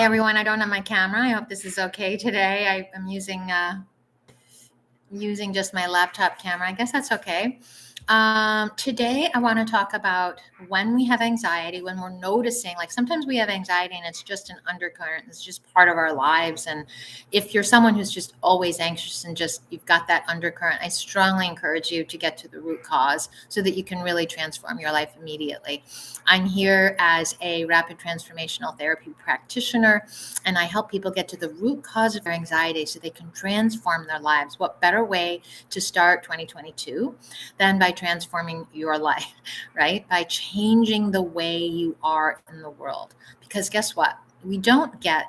Hey everyone, I don't have my camera. I hope this is okay today. I'm using just my laptop camera. I guess that's okay. Today, I want to talk about when we have anxiety, when we're noticing, like sometimes we have anxiety and it's just an undercurrent, it's just part of our lives. And if you're someone who's just always anxious and just you've got that undercurrent, I strongly encourage you to get to the root cause so that you can really transform your life immediately. I'm here as a rapid transformational therapy practitioner, and I help people get to the root cause of their anxiety so they can transform their lives. What better way to start 2022 than by transforming your life, right? By changing the way you are in the world. Because guess what? We don't get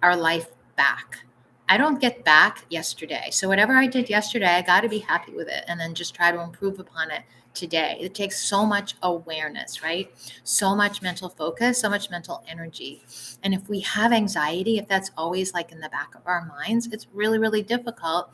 our life back. I don't get back yesterday. So whatever I did yesterday, I got to be happy with it and then just try to improve upon it today. It takes so much awareness, right? So much mental focus, so much mental energy. And if we have anxiety, if that's always like in the back of our minds, it's really, really difficult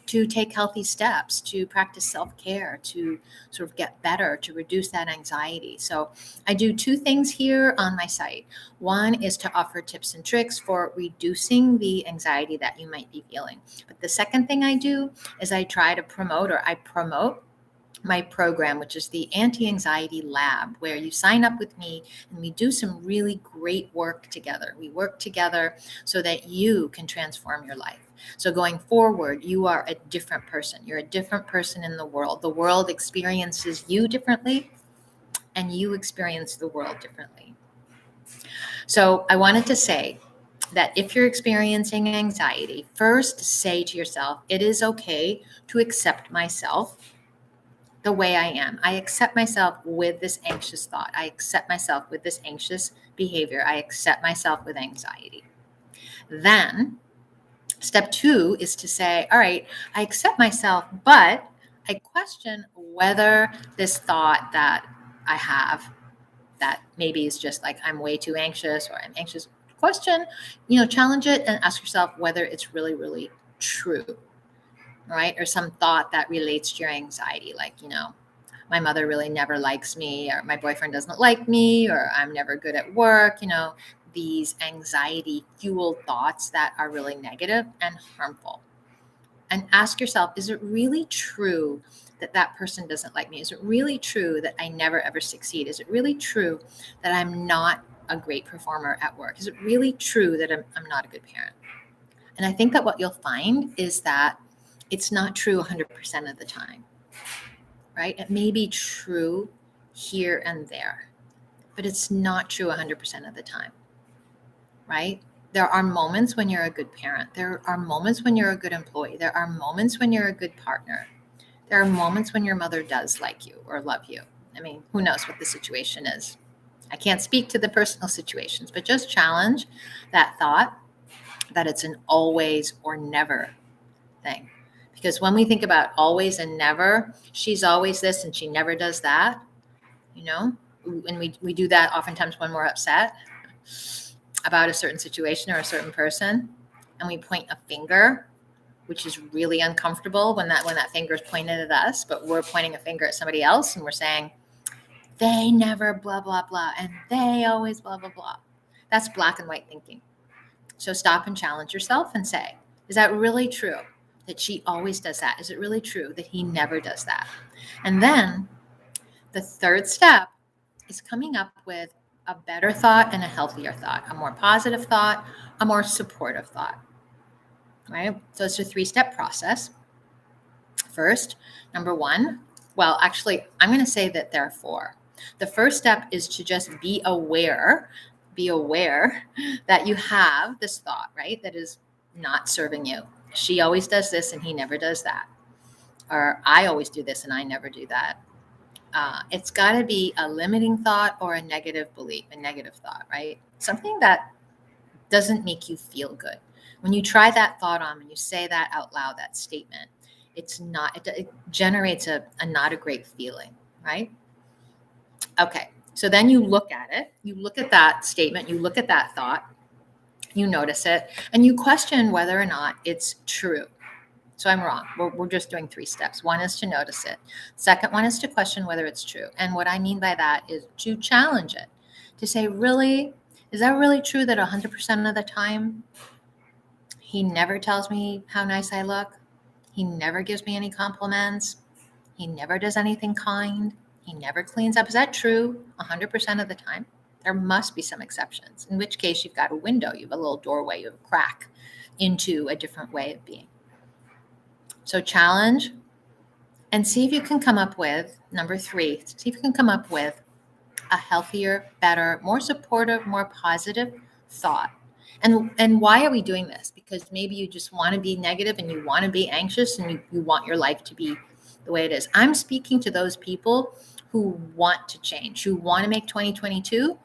to take healthy steps, to practice self-care, to sort of get better, to reduce that anxiety. So I do two things here on my site. One is to offer tips and tricks for reducing the anxiety that you might be feeling. But the second thing I do is I promote my program, which is the Anti-Anxiety Lab, where you sign up with me and we do some really great work together. We work together so that you can transform your life. So going forward, you are a different person. You're a different person in the world. The world experiences you differently, and you experience the world differently. So I wanted to say that if you're experiencing anxiety, first say to yourself, it is okay to accept myself the way I am. I accept myself with this anxious thought. I accept myself with this anxious behavior. I accept myself with anxiety. Then step 2 is to say, all right, I accept myself, but I question whether this thought that I have that maybe is just like I'm way too anxious or I'm anxious, challenge it and ask yourself whether it's really, really true. Right? Or some thought that relates to your anxiety, like, my mother really never likes me, or my boyfriend doesn't like me, or I'm never good at work, these anxiety fueled thoughts that are really negative and harmful. And ask yourself, is it really true that that person doesn't like me? Is it really true that I never ever succeed? Is it really true that I'm not a great performer at work? Is it really true that I'm not a good parent? And I think that what you'll find is that it's not true 100% of the time, right? It may be true here and there, but it's not true 100% of the time, right? There are moments when you're a good parent. There are moments when you're a good employee. There are moments when you're a good partner. There are moments when your mother does like you or love you. I mean, who knows what the situation is? I can't speak to the personal situations, but just challenge that thought that it's an always or never thing. Because when we think about always and never, she's always this and she never does that, and we do that oftentimes when we're upset about a certain situation or a certain person, and we point a finger, which is really uncomfortable when that finger is pointed at us, but we're pointing a finger at somebody else and we're saying, they never blah, blah, blah, and they always blah, blah, blah. That's black and white thinking. So stop and challenge yourself and say, is that really true? That she always does that? Is it really true that he never does that? And then the third step is coming up with a better thought and a healthier thought, a more positive thought, a more supportive thought, right? So it's a 3-step process. First, number 1, well, actually, I'm going to say that there are 4. The first step is to just be aware that you have this thought, right? That is not serving you. She always does this and he never does that. Or I always do this and I never do that. It's got to be a limiting thought or a negative belief, a negative thought, right? Something that doesn't make you feel good. When you try that thought on, when you say that out loud, that statement, it generates a not a great feeling, right? Okay. So then you look at it, you look at that statement, you look at that thought, you notice it, and you question whether or not it's true. So I'm wrong. We're just doing 3 steps. 1 is to notice it. Second one is to question whether it's true. And what I mean by that is to challenge it, to say, really, Is that really true that 100% of the time he never tells me how nice I look? He never gives me any compliments. He never does anything kind. He never cleans up. Is that true 100% of the time? There must be some exceptions, in which case you've got a window, you have a little doorway, you have a crack into a different way of being. So challenge and see if you can come up with, number 3, see if you can come up with a healthier, better, more supportive, more positive thought. And why are we doing this? Because maybe you just want to be negative and you want to be anxious and you want your life to be the way it is. I'm speaking to those people who want to change, who want to make 2022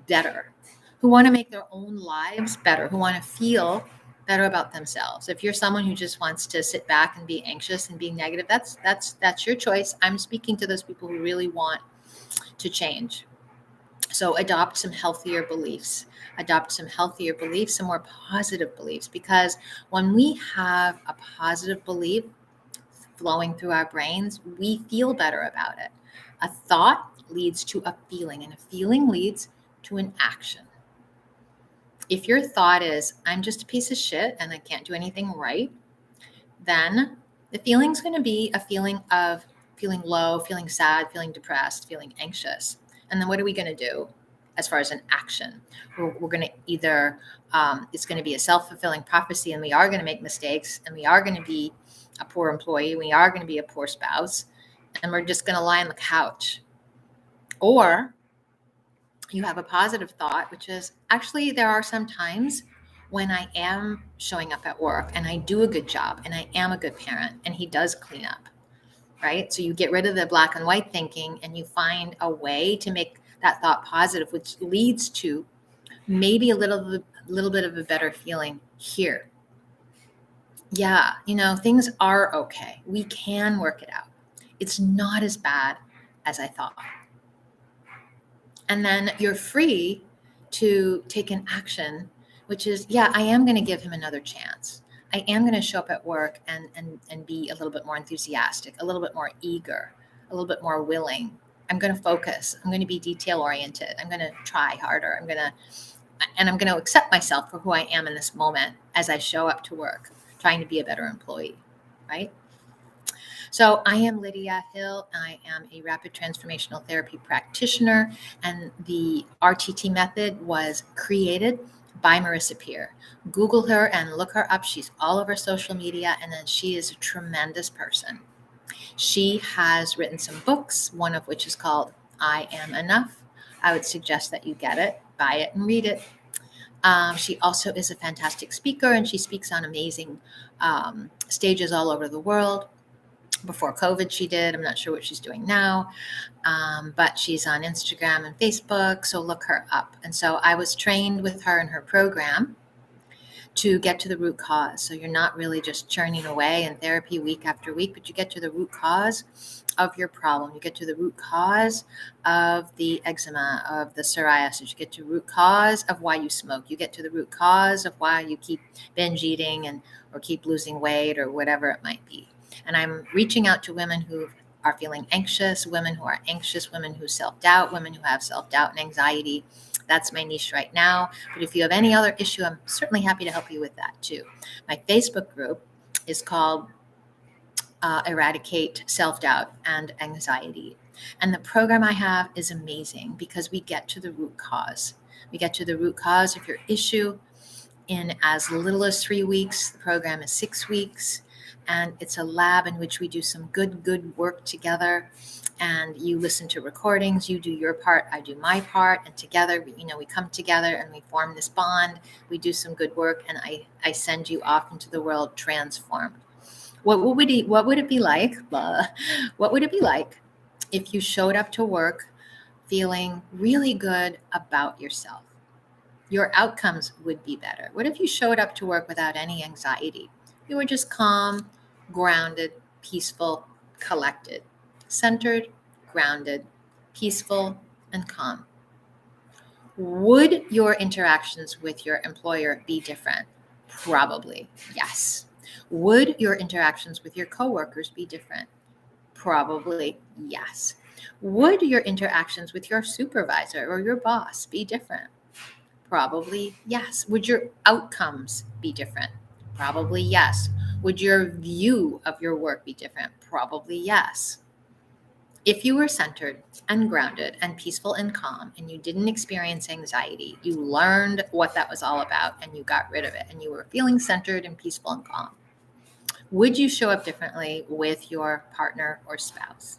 better, who want to make their own lives better, who want to feel better about themselves. If you're someone who just wants to sit back and be anxious and be negative, that's your choice. I'm speaking to those people who really want to change. So adopt some healthier beliefs, some more positive beliefs, because when we have a positive belief flowing through our brains, we feel better about it. A thought leads to a feeling, and a feeling leads to an action. If your thought is, I'm just a piece of shit and I can't do anything right, then the feeling's going to be a feeling of feeling low, feeling sad, feeling depressed, feeling anxious. And then what are we going to do as far as an action? We're going to either, it's going to be a self-fulfilling prophecy and we are going to make mistakes and we are going to be a poor employee, we are going to be a poor spouse, and we're just going to lie on the couch. Or you have a positive thought, which is actually there are some times when I am showing up at work and I do a good job and I am a good parent and he does clean up, right? So you get rid of the black and white thinking and you find a way to make that thought positive, which leads to maybe a little bit of a better feeling here. Yeah, things are okay. We can work it out. It's not as bad as I thought. And then you're free to take an action, which is, yeah, I am going to give him another chance. I am going to show up at work and be a little bit more enthusiastic, a little bit more eager, a little bit more willing. I'm going to focus. I'm going to be detail oriented. I'm going to try harder. I'm going to accept myself for who I am in this moment as I show up to work, trying to be a better employee, right? So I am Lydia Hill. I am a rapid transformational therapy practitioner, and the RTT method was created by Marissa Peer. Google her and look her up. She's all over social media, and then she is a tremendous person. She has written some books, one of which is called I Am Enough. I would suggest that you get it, buy it, and read it. She also is a fantastic speaker, and she speaks on amazing stages all over the world. Before COVID, she did. I'm not sure what she's doing now, but she's on Instagram and Facebook, so look her up. And so I was trained with her in her program to get to the root cause. So you're not really just churning away in therapy week after week, but you get to the root cause of your problem. You get to the root cause of the eczema, of the psoriasis. You get to the root cause of why you smoke. You get to the root cause of why you keep binge eating or keep losing weight or whatever it might be. And I'm reaching out to women who are feeling anxious, women who are anxious, women who self-doubt, women who have self-doubt and anxiety. That's my niche right now. But if you have any other issue, I'm certainly happy to help you with that too. My Facebook group is called Eradicate Self-Doubt and Anxiety. And the program I have is amazing because we get to the root cause. We get to the root cause of your issue in as little as 3 weeks. The program is 6 weeks. And it's a lab in which we do some good work together. And you listen to recordings, you do your part, I do my part. And together, we come together and we form this bond. We do some good work and I send you off into the world transformed. What would it be like? What would it be like if you showed up to work feeling really good about yourself? Your outcomes would be better. What if you showed up to work without any anxiety? You were just calm, grounded, peaceful, collected, centered, grounded, peaceful, and calm. Would your interactions with your employer be different? Probably, yes. Would your interactions with your coworkers be different? Probably, yes. Would your interactions with your supervisor or your boss be different? Probably yes. Would your outcomes be different? Probably yes. Would your view of your work be different? Probably yes. If you were centered and grounded and peaceful and calm and you didn't experience anxiety, you learned what that was all about and you got rid of it and you were feeling centered and peaceful and calm, would you show up differently with your partner or spouse?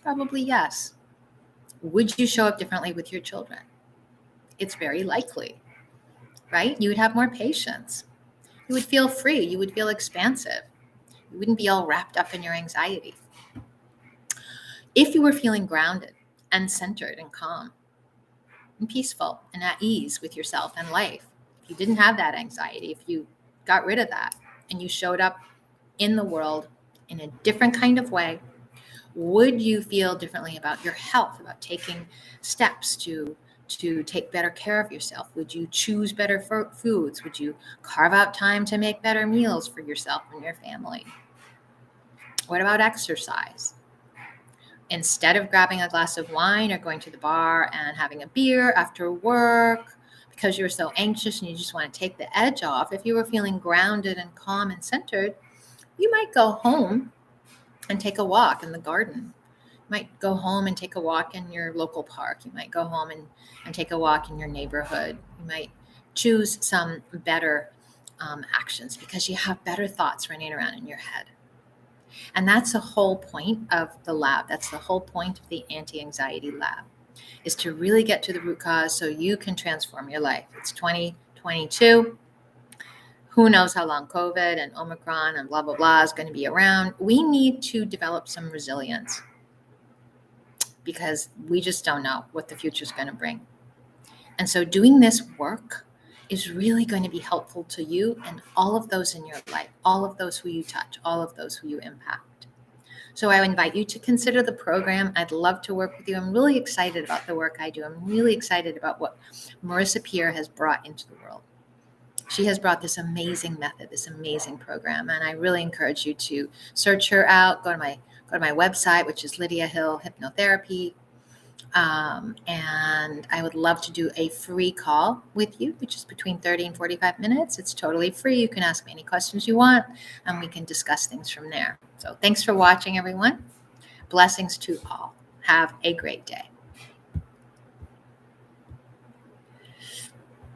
Probably yes. Would you show up differently with your children? It's very likely, right? You would have more patience. You would feel free. You would feel expansive. You wouldn't be all wrapped up in your anxiety. If you were feeling grounded and centered and calm and peaceful and at ease with yourself and life, if you didn't have that anxiety, if you got rid of that and you showed up in the world in a different kind of way, would you feel differently about your health, about taking steps to take better care of yourself? Would you choose better foods? Would you carve out time to make better meals for yourself and your family? What about exercise? Instead of grabbing a glass of wine or going to the bar and having a beer after work because you're so anxious and you just want to take the edge off, if you were feeling grounded and calm and centered, you might go home and take a walk in the garden. You might go home and take a walk in your local park. You might go home and take a walk in your neighborhood. You might choose some better actions because you have better thoughts running around in your head. And that's the whole point of the lab. That's the whole point of the anti-anxiety lab, is to really get to the root cause so you can transform your life. It's 2022. Who knows how long COVID and Omicron and blah, blah, blah is going to be around. We need to develop some resilience because we just don't know what the future is going to bring. And so doing this work is really going to be helpful to you and all of those in your life, all of those who you touch, all of those who you impact. So I invite you to consider the program. I'd love to work with you. I'm really excited about the work I do. I'm really excited about what Marissa Peer has brought into the world. She has brought this amazing method, this amazing program, and I really encourage you to search her out. Go to my website, which is Lydia Hill Hypnotherapy. And I would love to do a free call with you, which is between 30 and 45 minutes. It's totally free. You can ask me any questions you want, and we can discuss things from there. So thanks for watching, everyone. Blessings to all. Have a great day.